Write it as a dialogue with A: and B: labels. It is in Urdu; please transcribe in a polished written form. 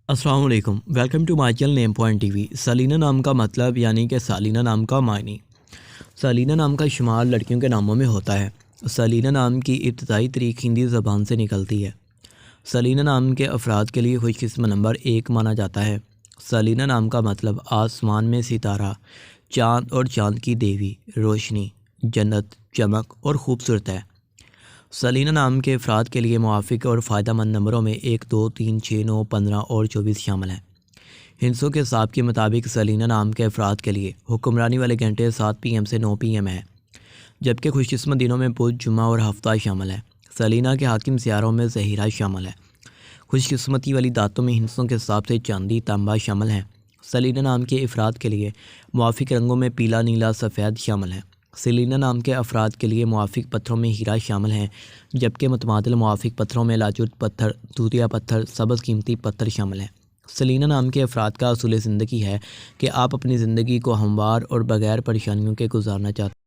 A: السلام علیکم، welcome to my channel name point T V. Selena نام کا مطلب یعنی کہ سالینہ نام کا معنی۔ سلینا نام کا شمار لڑکیوں کے ناموں میں ہوتا ہے۔ سلینا نام کی ابتدائی تاریخ ہندی زبان سے نکلتی ہے۔ سلینا نام کے افراد کے لیے خوش قسمت نمبر 1 مانا جاتا ہے۔ سلینا نام کا مطلب آسمان میں ستارہ، چاند اور چاند کی دیوی، روشنی، جنت، چمک اور خوبصورت ہے۔ سلینا نام کے افراد کے لیے موافق اور فائدہ مند نمبروں میں 1، 2، 3، 6، 9، 15 اور 24 شامل ہیں۔ ہندسوں کے حساب کے مطابق سلینا نام کے افراد کے لیے حکمرانی والے گھنٹے 7 PM سے 9 PM ہیں، جبکہ خوش قسمت دنوں میں بدھ، جمعہ اور ہفتہ شامل ہے۔ سلینا کے حاکم سیاروں میں زہرہ شامل ہے۔ خوش قسمتی والی دھاتوں میں ہندسوں کے حساب سے چاندی، تانبا شامل ہیں۔ سلینا نام کے افراد کے لیے موافق رنگوں میں پیلا، نیلا، سفید شامل ہیں۔ سلینا نام کے افراد کے لیے موافق پتھروں میں ہیرا شامل ہیں، جبکہ متبادل موافق پتھروں میں لاجورد پتھر، توتیا پتھر، سبز قیمتی پتھر شامل ہیں۔ سلینا نام کے افراد کا اصول زندگی ہے کہ آپ اپنی زندگی کو ہموار اور بغیر پریشانیوں کے گزارنا چاہتے ہیں۔